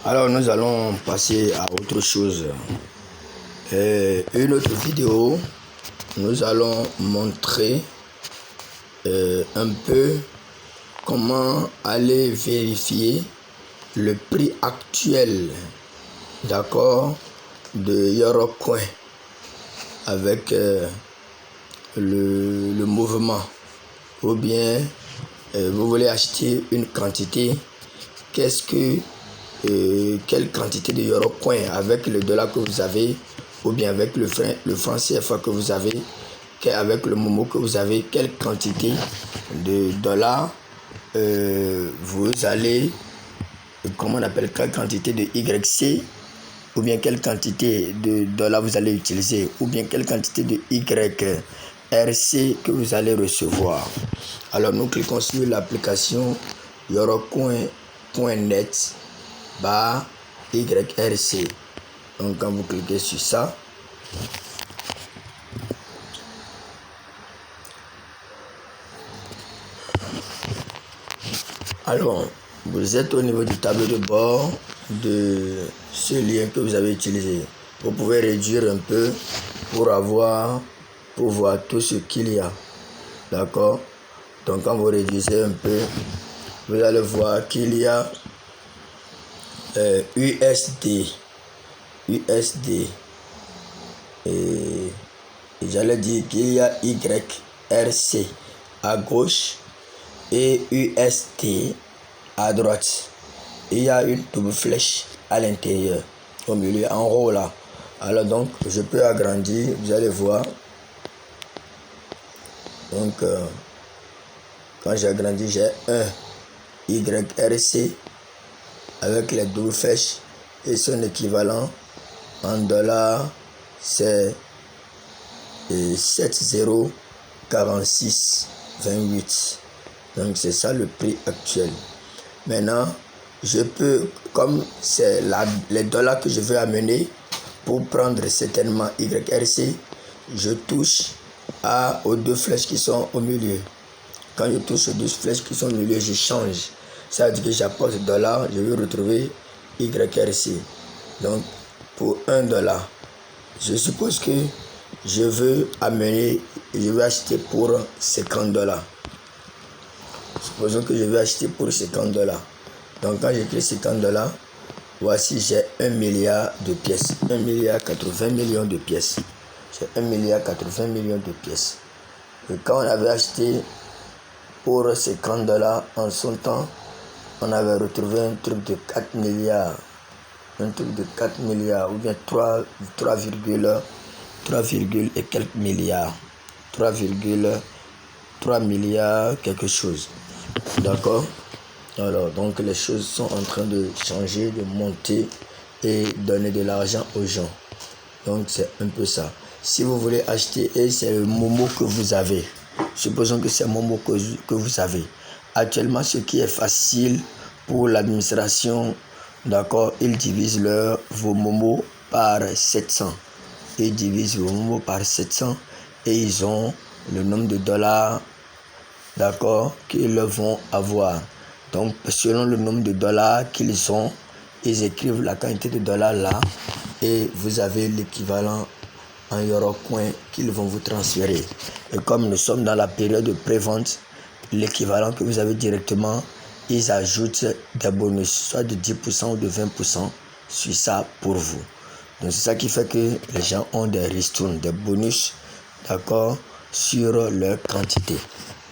Alors nous allons passer à autre chose. Une autre vidéo, nous allons montrer un peu comment aller vérifier le prix actuel, d'accord, de Eurocoin avec le mouvement, ou bien vous voulez acheter une quantité, quelle quantité de Eurocoin avec le dollar que vous avez, ou bien avec le franc CFA que vous avez, avec le Momo que vous avez, quelle quantité de dollars vous allez, comment on appelle, quelle quantité de YC, ou bien quelle quantité de dollars vous allez utiliser, ou bien quelle quantité de YRC que vous allez recevoir. Alors nous cliquons sur l'application eurocoin.net YRC. Donc quand vous cliquez sur ça, alors vous êtes au niveau du tableau de bord de ce lien que vous avez utilisé. Vous pouvez réduire un peu pour voir tout ce qu'il y a, d'accord. Donc quand vous réduisez un peu, vous allez voir qu'il y a USD et j'allais dire qu'il y a YRC à gauche et UST à droite. Il y a une double flèche à l'intérieur, au milieu, en haut là. Alors donc je peux agrandir, vous allez voir. Donc quand j'ai agrandi, j'ai un YRC avec les doubles flèches et son équivalent en dollars c'est 7046,28. Donc c'est ça le prix actuel. Maintenant je peux, comme c'est les dollars que je veux amener pour prendre certainement YRC, je touche aux deux flèches qui sont au milieu. Quand je touche aux deux flèches qui sont au milieu, je change. Ça veut dire que j'apporte $, je vais retrouver YRC. Donc pour $1, je suppose que je veux acheter pour $50. Supposons que je vais acheter pour $50. Donc quand j'écris $50, voici j'ai 1 milliard de pièces. 1 milliard 80 millions de pièces. J'ai 1 milliard 80 millions de pièces. Et quand on avait acheté pour $50 en son temps, on avait retrouvé un truc de 4 milliards. Un truc de 4 milliards ou bien 3 et quelques milliards. 3 milliards quelque chose. D'accord? Alors donc les choses sont en train de changer, de monter et donner de l'argent aux gens. Donc c'est un peu ça. Si vous voulez acheter, et c'est le Momo que vous avez, supposons que c'est Momo que vous avez. Actuellement, ce qui est facile pour l'administration, d'accord, ils divisent vos Momo par 700. Ils divisent vos Momo par 700 et ils ont le nombre de dollars, d'accord, qu'ils vont avoir. Donc, selon le nombre de dollars qu'ils ont, ils écrivent la quantité de dollars là et vous avez l'équivalent en Eurocoin qu'ils vont vous transférer. Et comme nous sommes dans la période de pré-vente, l'équivalent que vous avez directement, ils ajoutent des bonus, soit de 10% ou de 20% sur ça pour vous. Donc c'est ça qui fait que les gens ont des ristournes, des bonus, d'accord, sur leur quantité.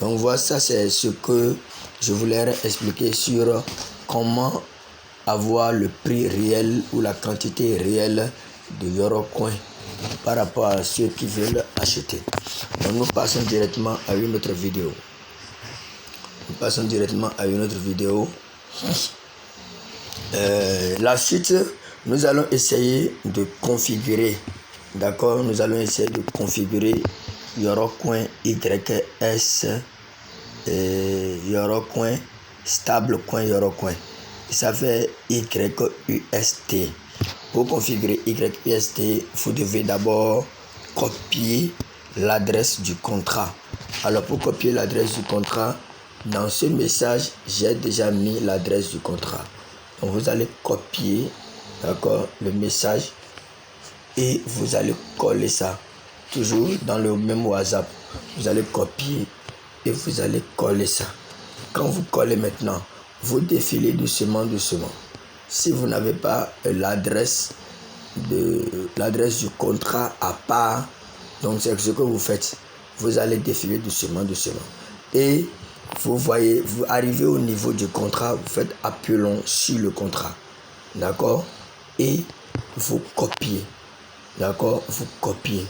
Donc voilà, ça c'est ce que je voulais expliquer sur comment avoir le prix réel ou la quantité réelle de Eurocoin par rapport à ceux qui veulent acheter. Donc nous passons directement à une autre vidéo. La suite, nous allons essayer de configurer, d'accord, nous allons essayer de configurer Eurocoin YS, Eurocoin, Stablecoin Eurocoin. Ça fait YUST. Pour configurer YUST, vous devez d'abord copier l'adresse du contrat. Alors pour copier l'adresse du contrat, dans ce message, j'ai déjà mis l'adresse du contrat. Donc vous allez copier, d'accord, le message et vous allez coller ça. Toujours dans le même WhatsApp. Vous allez copier et vous allez coller ça. Quand vous collez maintenant, vous défilez doucement. Si vous n'avez pas l'adresse du contrat à part, donc c'est ce que vous faites. Vous allez défiler doucement. Et vous voyez, vous arrivez au niveau du contrat, vous faites appui long sur le contrat. D'accord? Et vous copiez. D'accord? Vous copiez.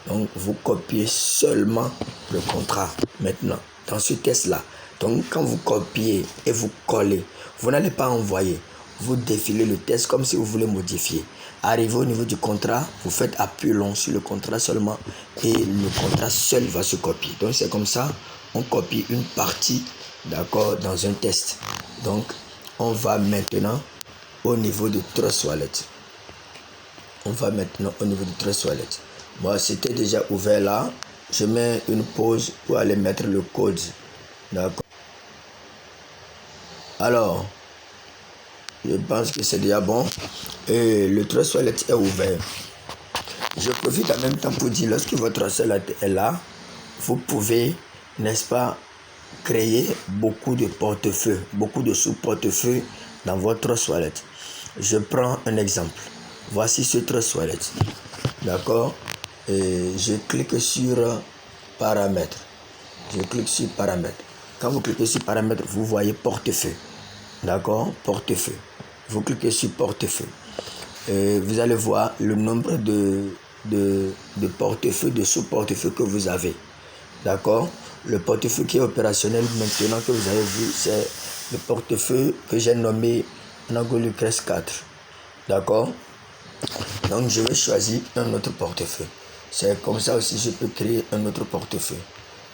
Donc vous copiez seulement le contrat maintenant dans ce test-là. Donc quand vous copiez et vous collez, vous n'allez pas envoyer. Vous défilez le test comme si vous voulez modifier. Arrivé au niveau du contrat, vous faites appui long sur le contrat seulement et le contrat seul va se copier. Donc c'est comme ça, on copie une partie, d'accord, dans un test. Donc on va maintenant au niveau de Trust Wallet. Moi, c'était déjà ouvert là. Je mets une pause pour aller mettre le code. D'accord. Alors, je pense que c'est déjà bon. Et le Trust Wallet est ouvert. Je profite en même temps pour dire, lorsque votre Trust Wallet est là, vous pouvez, n'est-ce pas, créer beaucoup de portefeuilles, beaucoup de sous-portefeuilles dans votre Trust Wallet. Je prends un exemple. Voici ce Trust Wallet. D'accord? Et je clique sur paramètres. Quand vous cliquez sur paramètres, vous voyez portefeuille. D'accord? Portefeuille. Vous cliquez sur portefeuille. Et vous allez voir le nombre de portefeuilles, de sous-portefeuilles que vous avez. D'accord? Le portefeuille qui est opérationnel maintenant que vous avez vu, c'est le portefeuille que j'ai nommé Nagolucres 4. D'accord? Donc je vais choisir un autre portefeuille. C'est comme ça aussi je peux créer un autre portefeuille.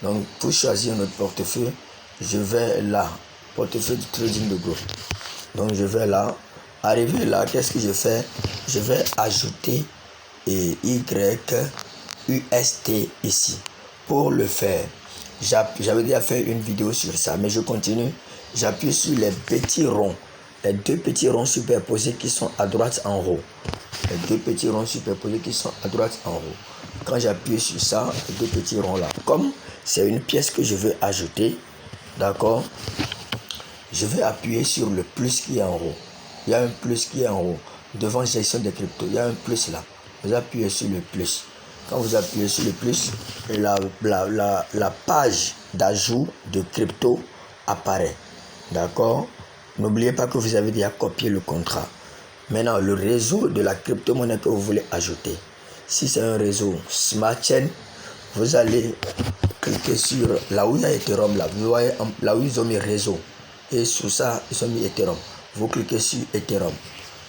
Donc pour choisir un autre portefeuille, je vais là, portefeuille du trading de groupe. Donc je vais là, arrivé là, qu'est-ce que je fais? Je vais ajouter YUST ici. Pour le faire, j'avais déjà fait une vidéo sur ça, mais je continue. J'appuie sur les petits ronds, les deux petits ronds superposés qui sont à droite en haut. Quand j'appuie sur ça, les deux petits ronds là, comme c'est une pièce que je veux ajouter, d'accord, je vais appuyer sur le plus qui est en haut. Il y a un plus qui est en haut. Devant gestion des cryptos, il y a un plus là. Vous appuyez sur le plus. Quand vous appuyez sur le plus, la page d'ajout de crypto apparaît. D'accord? N'oubliez pas que vous avez déjà copié le contrat. Maintenant, le réseau de la crypto-monnaie que vous voulez ajouter. Si c'est un réseau Smart Chain, vous allez cliquer sur là où il y a Ethereum, là. Vous voyez là où ils ont mis réseau. Et sous ça, ils ont mis Ethereum. Vous cliquez sur Ethereum.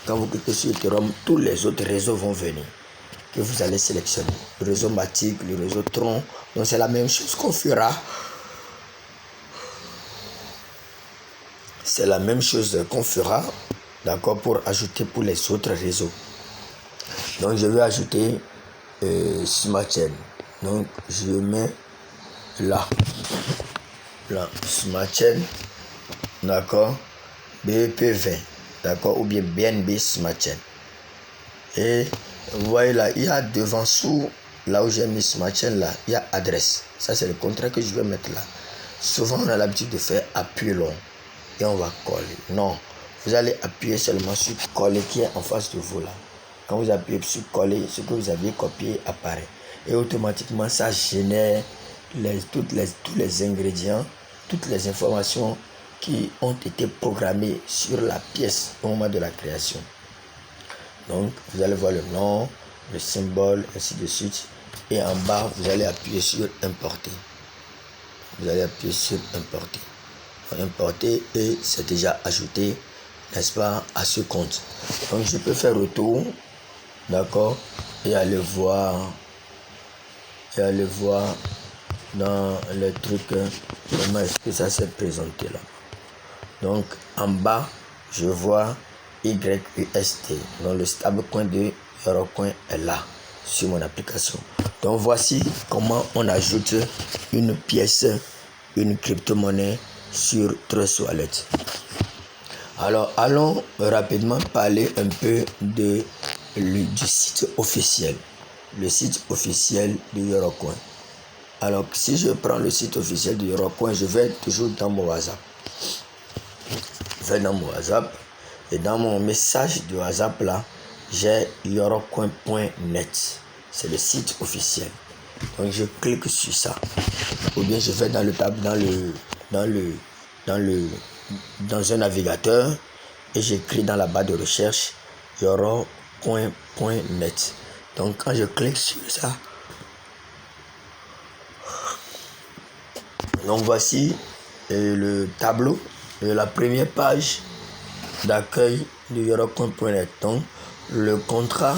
Quand vous cliquez sur Ethereum, tous les autres réseaux vont venir. Que vous allez sélectionner. Le réseau Matic, le réseau Tron. Donc c'est la même chose qu'on fera. C'est la même chose qu'on fera. D'accord, pour ajouter pour les autres réseaux. Donc je vais ajouter Smart Chain. Donc je mets là Smart Chain, d'accord, BP20, d'accord, ou bien BNB Smart Chain. Et vous voyez là, il y a devant sous là où j'ai mis Smart Chain là, il y a adresse. Ça c'est le contrat que je vais mettre là. Souvent on a l'habitude de faire appui long et on va coller. Non. Vous allez appuyer seulement sur coller qui est en face de vous là. Quand vous appuyez sur coller, ce que vous aviez copié apparaît. Et automatiquement, ça génère tous les ingrédients, toutes les informations qui ont été programmées sur la pièce au moment de la création. Donc, vous allez voir le nom, le symbole, ainsi de suite. Et en bas, vous allez appuyer sur importer. Importer et c'est déjà ajouté, n'est-ce pas, à ce compte. Donc je peux faire retour, d'accord, et aller voir dans les trucs comment est-ce que ça s'est présenté là. Donc en bas je vois YUST, donc le stablecoin de Eurocoin est là sur mon application. Donc voici comment on ajoute une pièce, une crypto-monnaie sur Trust Wallet. Alors, allons rapidement parler un peu du site officiel. Le site officiel du Yorocoin. Alors, si je prends le site officiel du Yorocoin, je vais toujours dans mon WhatsApp. Je vais dans mon WhatsApp et dans mon message de WhatsApp là, j'ai yorocoin.net. C'est le site officiel. Donc, je clique sur ça. Ou bien je vais dans le tab, dans un navigateur et j'écris dans la barre de recherche yorocoin.net. Donc quand je clique sur ça, donc voici le tableau de la première page d'accueil de yorocoin.net. Donc le contrat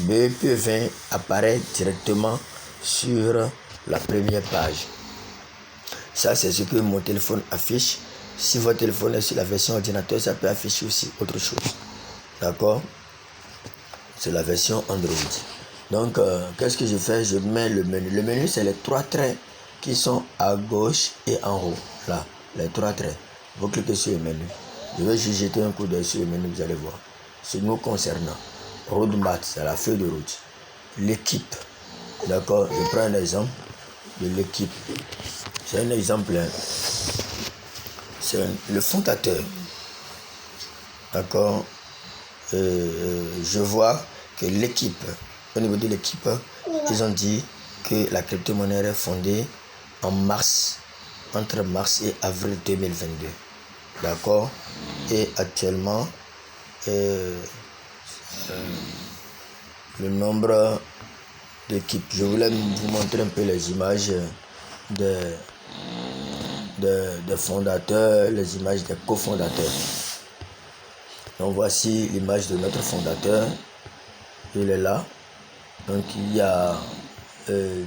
BEP20 apparaît directement sur la première page. Ça, c'est ce que mon téléphone affiche. Si votre téléphone est sur la version ordinateur, ça peut afficher aussi autre chose. D'accord? C'est la version Android. Donc, qu'est-ce que je fais? Je mets le menu. Le menu, c'est les 3 traits qui sont à gauche et en haut. Là, les 3 traits. Vous cliquez sur le menu. Je vais juste jeter un coup d'œil sur le menu, vous allez voir. Ce nous concernant. Roadmap, c'est la feuille de route. L'équipe. D'accord? Je prends un exemple de l'équipe. C'est un exemple. C'est le fondateur. D'accord? Je vois que l'équipe, au niveau de l'équipe, ils ont dit que la crypto-monnaie est fondée en mars, entre mars et avril 2022. D'accord? Et actuellement, le nombre d'équipes. Je voulais vous montrer un peu les images des fondateurs, les images des cofondateurs. Donc voici l'image de notre fondateur. Il est là. Donc il y a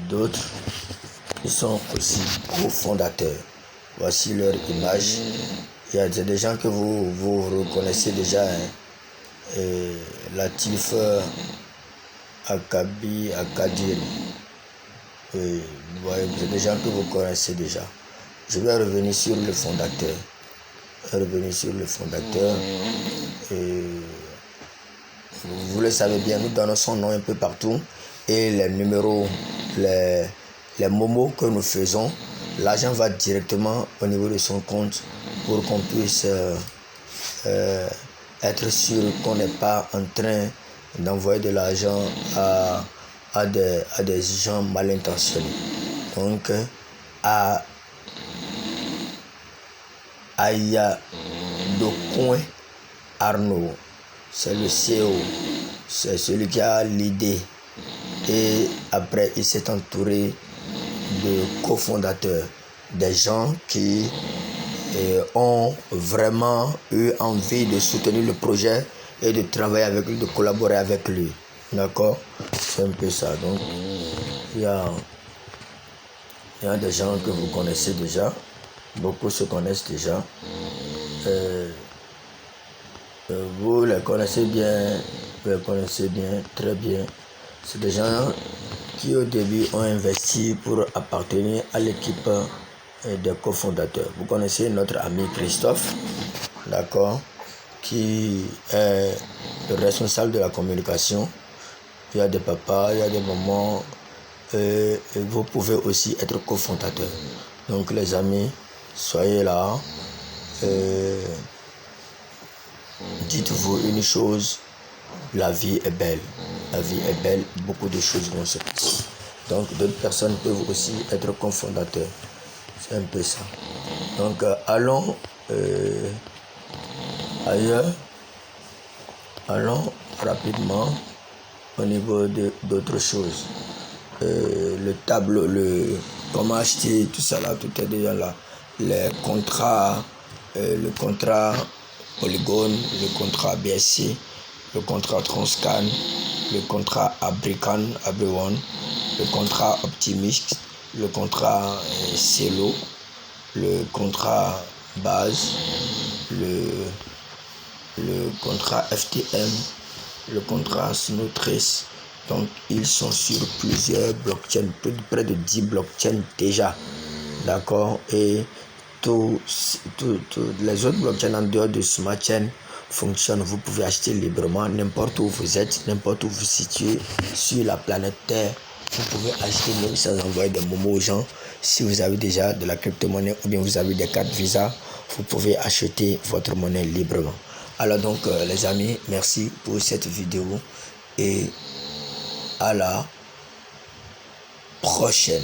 d'autres qui sont aussi cofondateurs. Voici leur image. Il y a des gens que vous reconnaissez déjà. Hein. Latif Akadir. Vous voyez, c'est des gens que vous connaissez déjà. Je vais revenir sur le fondateur. Vous le savez bien, nous donnons son nom un peu partout. Et les numéros, les momos que nous faisons, l'argent va directement au niveau de son compte pour qu'on puisse être sûr qu'on n'est pas en train d'envoyer de l'argent à des gens mal intentionnés. Donc, Ayadocoin Arnaud, c'est le CEO, c'est celui qui a l'idée. Et après, il s'est entouré de cofondateurs, des gens qui ont vraiment eu envie de soutenir le projet et de travailler avec lui, de collaborer avec lui. D'accord? C'est un peu ça. Donc, il y a des gens que vous connaissez déjà. Beaucoup se connaissent déjà. Vous les connaissez bien, très bien. C'est des gens qui au début ont investi pour appartenir à l'équipe des cofondateurs. Vous connaissez notre ami Christophe, d'accord, qui est le responsable de la communication. Il y a des papas, il y a des mamans, et vous pouvez aussi être cofondateur. Donc les amis, soyez là. Dites-vous une chose, la vie est belle. La vie est belle, beaucoup de choses vont se passer. Donc d'autres personnes peuvent aussi être cofondateurs. C'est un peu ça. Donc allons ailleurs. Allons rapidement au niveau d'autres choses. Le tableau, comment acheter, tout ça là, tout est déjà là. Les contrats, le contrat Polygon, le contrat BSC, le contrat Transcan, le contrat Abrican, Abrione, le contrat Optimist, le contrat Celo, le contrat Base, le contrat FTM, le contrat Snowtrace. Donc ils sont sur plusieurs blockchains, près de 10 blockchains déjà. D'accord? Et les autres blockchains en dehors de Smart Chain fonctionnent. Vous pouvez acheter librement n'importe où vous êtes, n'importe où vous situez sur la planète Terre. Vous pouvez acheter même sans envoyer des momos aux gens. Si vous avez déjà de la crypto-monnaie ou bien vous avez des cartes Visa, vous pouvez acheter votre monnaie librement. Alors donc les amis, merci pour cette vidéo et à la prochaine.